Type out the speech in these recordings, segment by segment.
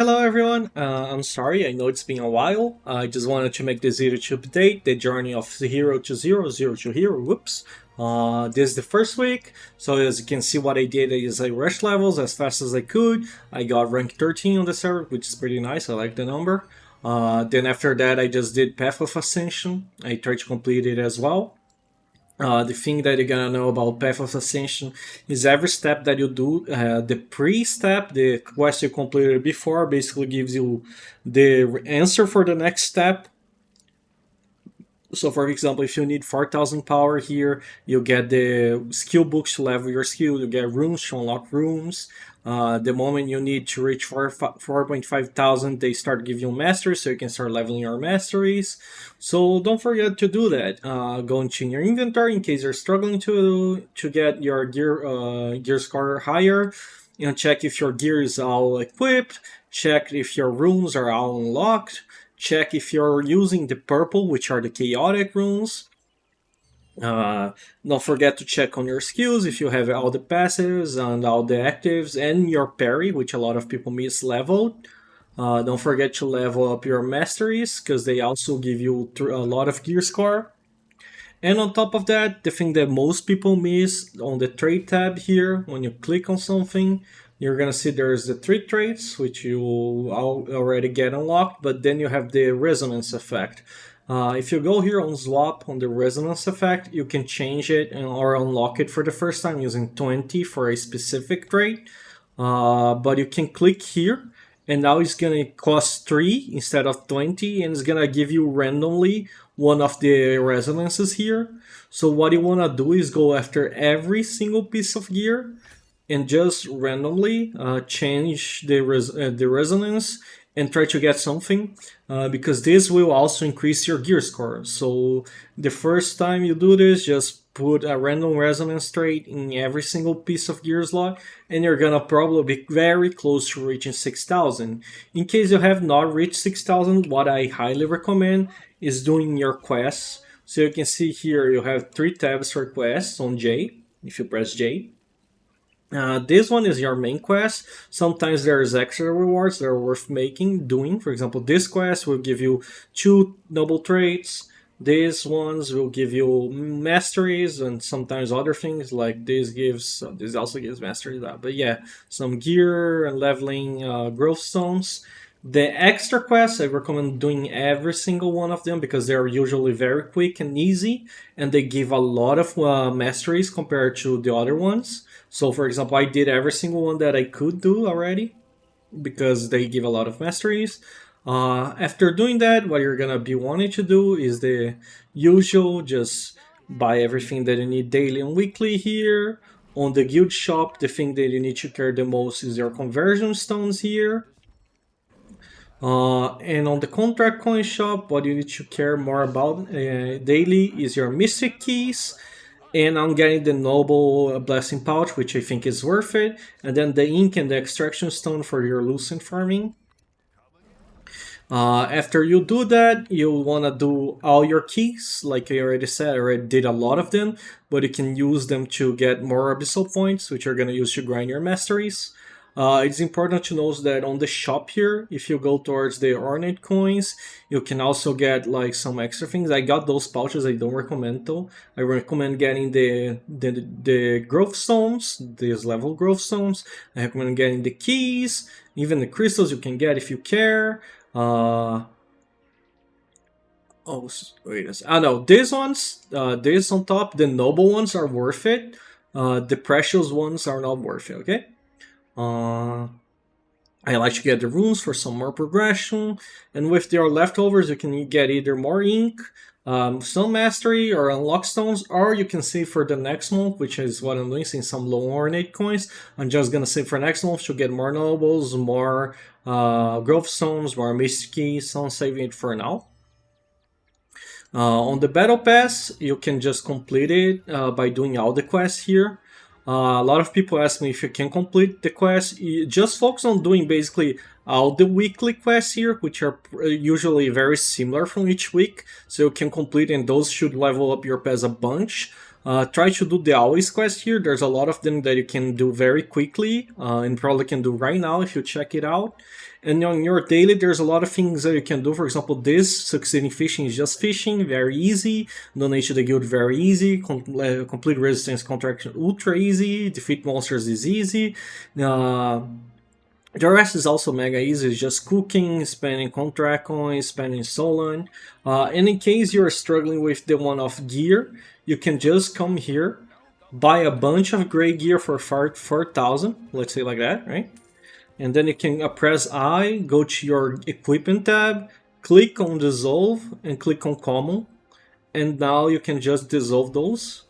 Hello everyone, I'm sorry, I know it's been a while. I just wanted to make this video to update the journey of 0 to 0, 0 to hero, whoops. This is the first week, so as you can see what I did is I rushed levels as fast as I could. I got rank 13 on the server, which is pretty nice, I like the number. Then after that I just did Path of Ascension, I tried to complete it as well. The thing that you're gonna know about Path of Ascension is every step that you do, the pre-step, the quest you completed before, basically gives you the answer for the next step. So for example, if you need 4000 power here, you get the skill books to level your skill, you get rooms to unlock rooms. The moment you need to reach 4.5 thousand, they start giving you masteries, so you can start leveling your masteries. So don't forget to do that. Go into your inventory in case you're struggling to get your gear score higher. Check if your gear is all equipped. Check if your rooms are all unlocked. Check if you're using the purple, which are the chaotic runes. Don't forget to check on your skills if you have all the passives and all the actives and your parry, which a lot of people miss leveled. Don't forget to level up your masteries because they also give you a lot of gear score. And on top of that, the thing that most people miss on the trade tab here, when you click on something, you're gonna see there's the 3 traits, which you already get unlocked, but then you have the resonance effect. If you go here on swap on the resonance effect, you can change it or unlock it for the first time using 20 for a specific trait. But you can click here, and now it's gonna cost 3 instead of 20, and it's gonna give you randomly one of the resonances here. So what you wanna do is go after every single piece of gear and just randomly change the resonance and try to get something, because this will also increase your gear score. So the first time you do this, just put a random resonance trait in every single piece of gear slot, and you're gonna probably be very close to reaching 6000. In case you have not reached 6000, what I highly recommend is doing your quests. So you can see here you have 3 tabs for quests on J, if you press J. This one is your main quest. Sometimes there's extra rewards that are worth doing. For example, this quest will give you 2 noble traits. These ones will give you masteries and sometimes other things like this also gives masteries. But yeah, some gear and leveling growth stones. The extra quests, I recommend doing every single one of them because they're usually very quick and easy, and they give a lot of masteries compared to the other ones. So for example, I did every single one that I could do already because they give a lot of masteries. After doing that, what you're gonna be wanting to do is the usual, just buy everything that you need daily and weekly here. On the guild shop, the thing that you need to care the most is your conversion stones here. And on the contract coin shop, what you need to care more about daily is your mystic keys. And I'm getting the noble blessing pouch, which I think is worth it. And then the ink and the extraction stone for your lucent farming. After you do that, you'll want to do all your keys. Like I already said, I already did a lot of them, but you can use them to get more abyssal points, which you're going to use to grind your masteries. It's important to note that on the shop here, if you go towards the ornate coins, you can also get like some extra things. I got those pouches. I don't recommend though. I recommend getting the growth stones, these level growth stones. I recommend getting the keys, even the crystals you can get if you care. Oh wait a second. No, these ones, these on top, the noble ones are worth it. The precious ones are not worth it. Okay. I like to get the runes for some more progression, and with your leftovers you can get either more ink, some mastery or unlock stones, or you can save for the next month, which is what I'm doing, since some low ornate coins. I'm just gonna save for next month to get more nobles, more growth stones, more mystic keys, so I'm saving it for now. On the battle pass, you can just complete it by doing all the quests here. A lot of people ask me if you can complete the quest. You just focus on doing basically all the weekly quests here, which are usually very similar from each week. So you can complete, and those should level up your pass a bunch. Try to do the always quest here. There's a lot of them that you can do very quickly and probably can do right now if you check it out. And on your daily, there's a lot of things that you can do. For example, this succeeding fishing is just fishing, very easy. Donate to the guild, very easy. Complete resistance contraction, ultra easy. Defeat monsters is easy. The rest is also mega easy. It's just cooking, spending contract coins, spending Solon. And in case you're struggling with the one of gear, you can just come here, buy a bunch of gray gear for 4,000, let's say like that, right? And then you can press I, go to your equipment tab, click on dissolve, and click on common. And now you can just dissolve those.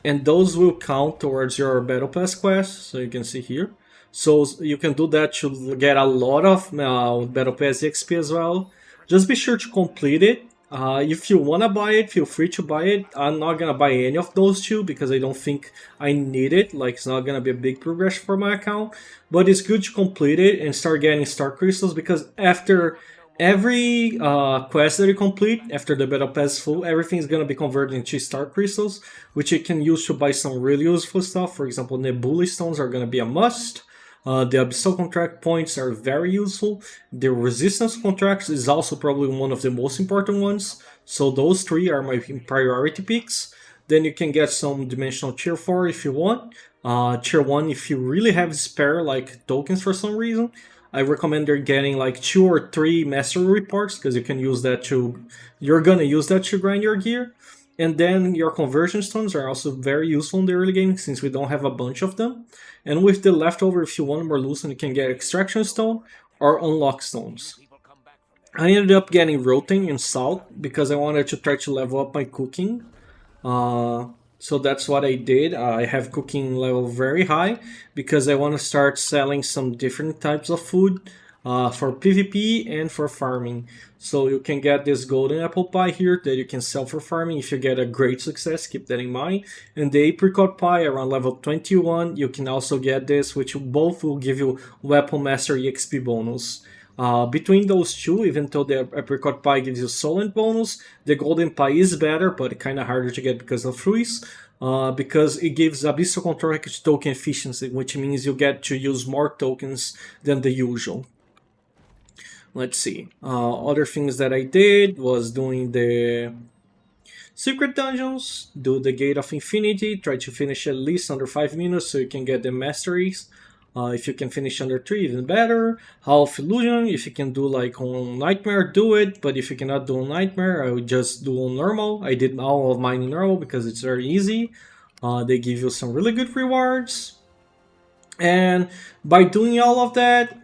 And those will count towards your Battle Pass quest, so you can see here. So you can do that to get a lot of Battle Pass XP as well. Just be sure to complete it. If you want to buy it, feel free to buy it. I'm not going to buy any of those two because I don't think I need it. Like, it's not going to be a big progression for my account. But it's good to complete it and start getting star crystals, because after every quest that you complete, after the Battle Pass is full, everything is going to be converted into star crystals, which you can use to buy some really useful stuff. For example, Nebula stones are going to be a must. The Abyssal Contract points are very useful. The Resistance Contracts is also probably one of the most important ones. So those three are my priority picks. Then you can get some Dimensional Tier 4 if you want. Tier 1 if you really have spare like tokens for some reason. I recommend you're getting like 2 or 3 Mastery Reports, because you can use that to... You're gonna use that to grind your gear. And then your conversion stones are also very useful in the early game, since we don't have a bunch of them. And with the leftover, if you want more Lucent, you can get extraction stone or unlock stones. I ended up getting rotten and salt because I wanted to try to level up my cooking. So that's what I did. I have cooking level very high because I want to start selling some different types of food for PvP and for farming. So you can get this golden apple pie here that you can sell for farming if you get a great success, keep that in mind. And the apricot pie around level 21, you can also get this, which both will give you weapon master EXP bonus. Between those two, even though the apricot pie gives you solent bonus, the golden pie is better, but kind of harder to get because of fruits. Because it gives Abyssal Contract token efficiency, which means you get to use more tokens than the usual. Let's see. Other things that I did was doing the secret dungeons, do the Gate of Infinity, try to finish at least under 5 minutes so you can get the masteries. If you can finish under 3, even better. Hall of Illusion, if you can do like on Nightmare, do it. But if you cannot do on Nightmare, I would just do on Normal. I did all of mine in Normal because it's very easy. They give you some really good rewards. And by doing all of that,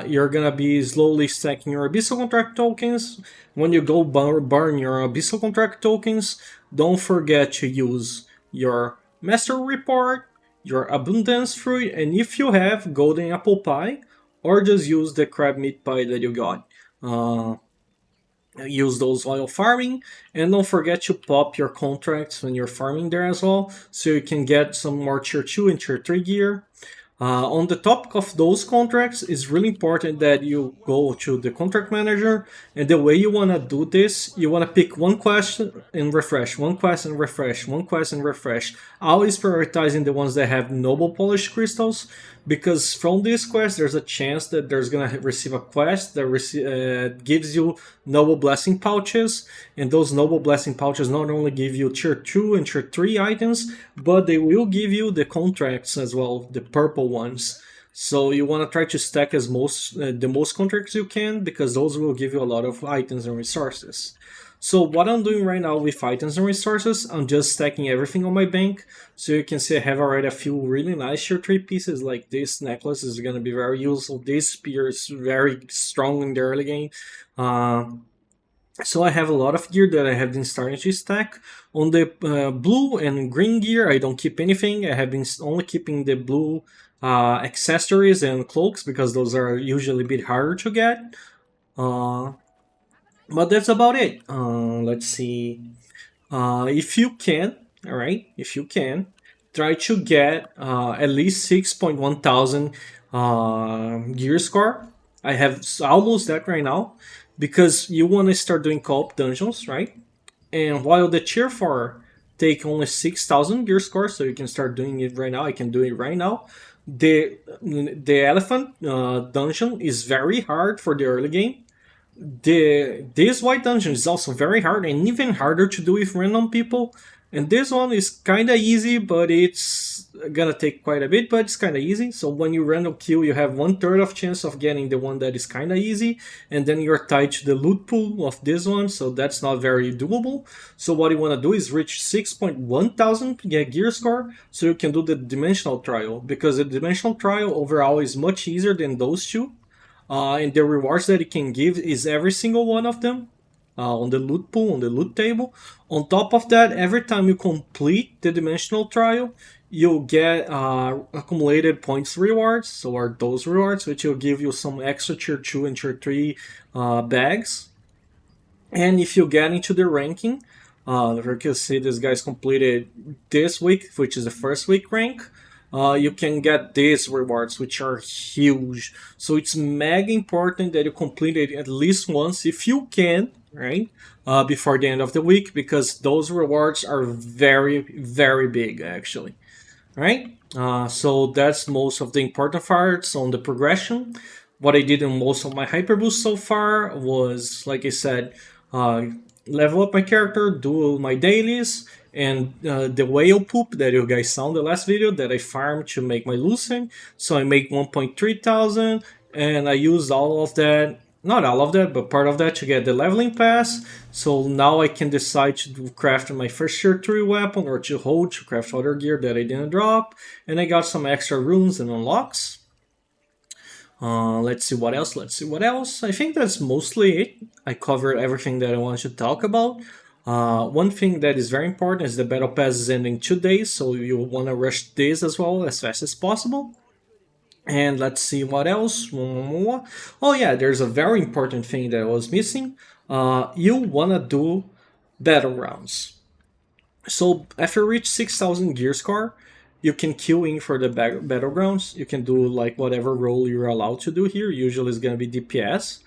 you're gonna be slowly stacking your Abyssal Contract tokens. When you go burn your Abyssal Contract tokens, don't forget to use your Master Report, your Abundance Fruit, and if you have Golden Apple Pie, or just use the Crab Meat Pie that you got. Use those while farming, and don't forget to pop your contracts when you're farming there as well, so you can get some more tier 2 and tier 3 gear. On the topic of those contracts, it's really important that you go to the contract manager, and the way you want to do this, you want to pick one quest and refresh, one quest and refresh, one quest and refresh, always prioritizing the ones that have noble polished crystals, because from this quest there's a chance that there's gonna receive a quest that gives you noble blessing pouches, and those noble blessing pouches not only give you tier 2 and tier 3 items, but they will give you the contracts as well, the purple ones. So you want to try to stack as the most contracts you can, because those will give you a lot of items and resources. So what I'm doing right now with items and resources, I'm just stacking everything on my bank. So you can see I have already a few really nice tier 3 pieces, like this necklace is going to be very useful. This spear is very strong in the early game. So I have a lot of gear that I have been starting to stack. On the blue and green gear, I don't keep anything. I have been only keeping the blue accessories and cloaks, because those are usually a bit harder to get. But that's about it. Let's see. If you can, alright, if you can, try to get at least 6.1 thousand gear score. I have almost that right now, because you want to start doing co-op dungeons, right? And while the tier 4 take only 6,000 gear score, so you can start doing it right now, I can do it right now. The elephant dungeon is very hard for the early game. This white dungeon is also very hard and even harder to do with random people. And this one is kind of easy, but it's gonna take quite a bit, but it's kind of easy. So when you random kill, you have 1/3 of chance of getting the one that is kind of easy, and then you're tied to the loot pool of this one, so that's not very doable. So what you want to do is reach 6.1 thousand gear score, so you can do the dimensional trial, because the dimensional trial overall is much easier than those two. And the rewards that it can give is every single one of them on the loot pool, on the loot table. On top of that, every time you complete the dimensional trial, you'll get accumulated points rewards. So are those rewards, which will give you some extra tier 2 and tier 3 bags. And if you get into the ranking, you can see this guy's completed this week, which is the first week rank. You can get these rewards, which are huge. So it's mega important that you complete it at least once, if you can, right? Before the end of the week, because those rewards are very, very big, actually. Right? So that's most of the important parts on the progression. What I did in most of my hyperboost so far was, like I said, level up my character, do my dailies, and the whale poop that you guys saw in the last video that I farmed to make my Lucien. So I make 1.3 thousand, and I used all of that, not all of that, but part of that to get the leveling pass. So now I can decide to craft my first tier 3 weapon, or to hold to craft other gear that I didn't drop. And I got some extra runes and unlocks. Let's see what else. I think that's mostly it. I covered everything that I wanted to talk about. One thing that is very important is the battle pass is ending 2 days, so you want to rush this as well as fast as possible. And let's see what else. Oh yeah, there's a very important thing that I was missing. You want to do Battlegrounds. So after you reach 6,000 gear score, you can queue in for the Battlegrounds. You can do like whatever role you're allowed to do here. Usually it's going to be DPS.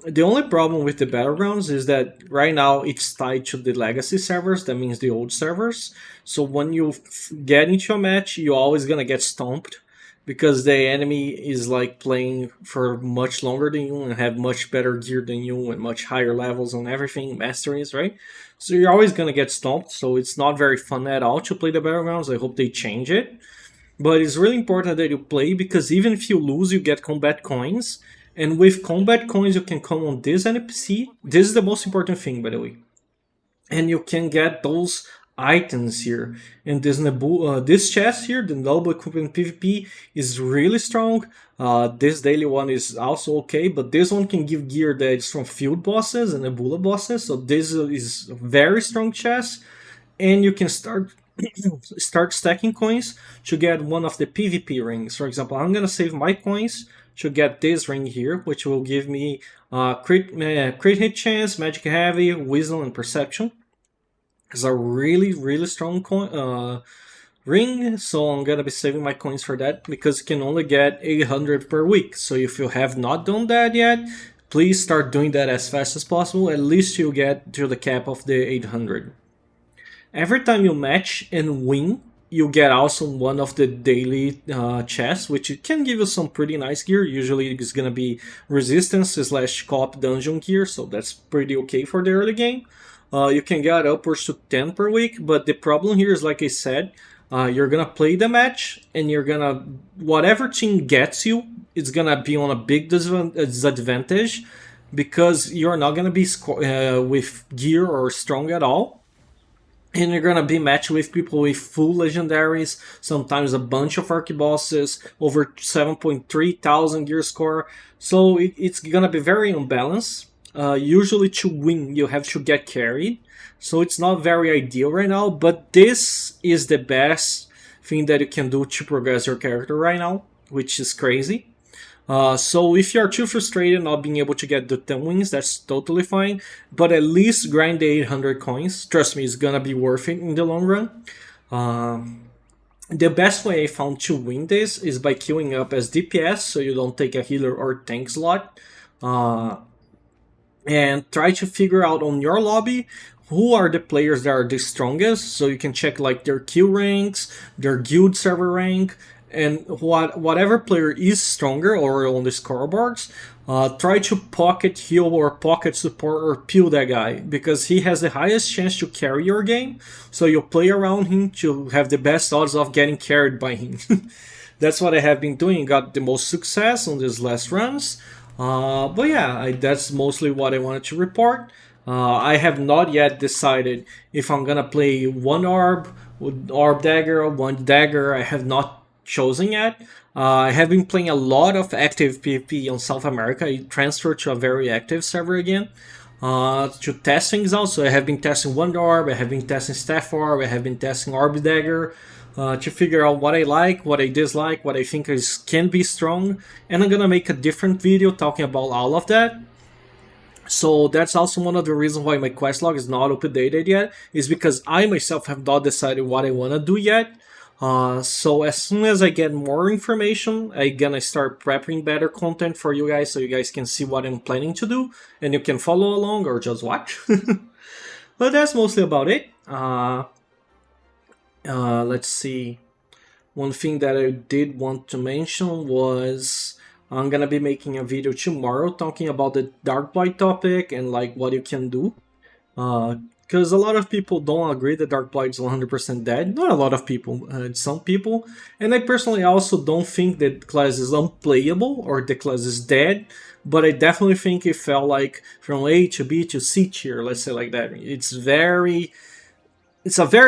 The only problem with the Battlegrounds is that right now it's tied to the legacy servers, that means the old servers. So when you get into a match, you're always gonna get stomped, because the enemy is like playing for much longer than you and have much better gear than you and much higher levels on everything, masteries, right? So you're always gonna get stomped, so it's not very fun at all to play the Battlegrounds. I hope they change it. But it's really important that you play, because even if you lose, you get combat coins. And with combat coins, you can come on this NPC. This is the most important thing, by the way. And you can get those items here. And this chest here, the Noble Equipment PvP, is really strong. This daily one is also okay, but this one can give gear that is from field bosses and Nebula bosses. So this is a very strong chest. And you can start stacking coins to get one of the PvP rings. For example, I'm gonna save my coins to get this ring here, which will give me crit hit chance, magic heavy, wisdom, and perception. It's a really, really strong ring, so I'm gonna be saving my coins for that, because you can only get 800 per week. So if you have not done that yet, please start doing that as fast as possible. At least you get to the cap of the 800. Every time you match and win, you get also one of the daily chests, which can give you some pretty nice gear. Usually it's gonna be resistance / co-op dungeon gear, so that's pretty okay for the early game. You can get upwards to 10 per week, but the problem here is, like I said, you're gonna play the match, and you're gonna, whatever team gets you, it's gonna be on a big disadvantage, because you're not gonna be with gear or strong at all. And you're gonna be matched with people with full legendaries, sometimes a bunch of archibosses, over 7.3 thousand gear score. So it's gonna be very unbalanced. Usually to win, you have to get carried. So it's not very ideal right now, but this is the best thing that you can do to progress your character right now, which is crazy. So if you're too frustrated not being able to get the 10 wins, that's totally fine. But at least grind the 800 coins. Trust me, it's gonna be worth it in the long run. The best way I found to win this is by queuing up as DPS, so you don't take a healer or tank slot. And try to figure out on your lobby who are the players that are the strongest, so you can check like their kill ranks, their guild server rank, And whatever player is stronger or on the scoreboards, try to pocket heal or pocket support or peel that guy, because he has the highest chance to carry your game. So you play around him to have the best odds of getting carried by him. That's what I have been doing. Got the most success on these last runs. But yeah, that's mostly what I wanted to report. I have not yet decided if I'm gonna play one orb dagger, one dagger. I have not chosen yet. I have been playing a lot of active PvP on South America. I transferred to a very active server again to test things out. So I have been testing Wonder Orb, I have been testing Staff Orb, I have been testing Orb Dagger to figure out what I like, what I dislike, what I think can be strong. And I'm gonna make a different video talking about all of that. So that's also one of the reasons why my Questlog is not updated yet, is because I myself have not decided what I want to do yet. So as soon as I get more information, I'm gonna start prepping better content for you guys so you guys can see what I'm planning to do and you can follow along or just watch. But that's mostly about it. Let's see. One thing that I did want to mention was I'm gonna be making a video tomorrow talking about the Dark Blight topic and like what you can do. Because a lot of people don't agree that Dark Blight is 100% dead. Not a lot of people, some people. And I personally also don't think that the class is unplayable or the class is dead. But I definitely think it fell like from A to B to C tier, let's say like that. It's a very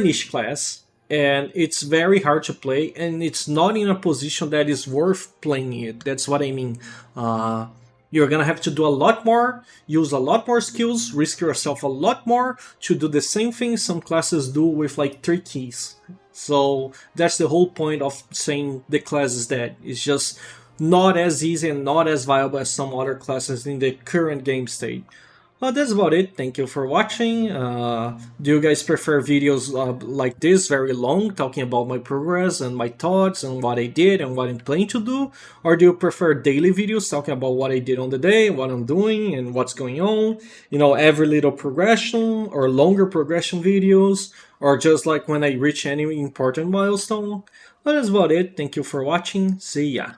niche class. And it's very hard to play, and it's not in a position that is worth playing it. That's what I mean. You're gonna have to do a lot more, use a lot more skills, risk yourself a lot more to do the same thing some classes do with like 3 keys. So that's the whole point of saying the class is dead. It's just not as easy and not as viable as some other classes in the current game state. Well, that's about it. Thank you for watching. Do you guys prefer videos like this, very long, talking about my progress and my thoughts and what I did and what I'm planning to do? Or do you prefer daily videos talking about what I did on the day, what I'm doing and what's going on? You know, every little progression or longer progression videos, or just like when I reach any important milestone? Well, that's about it. Thank you for watching. See ya.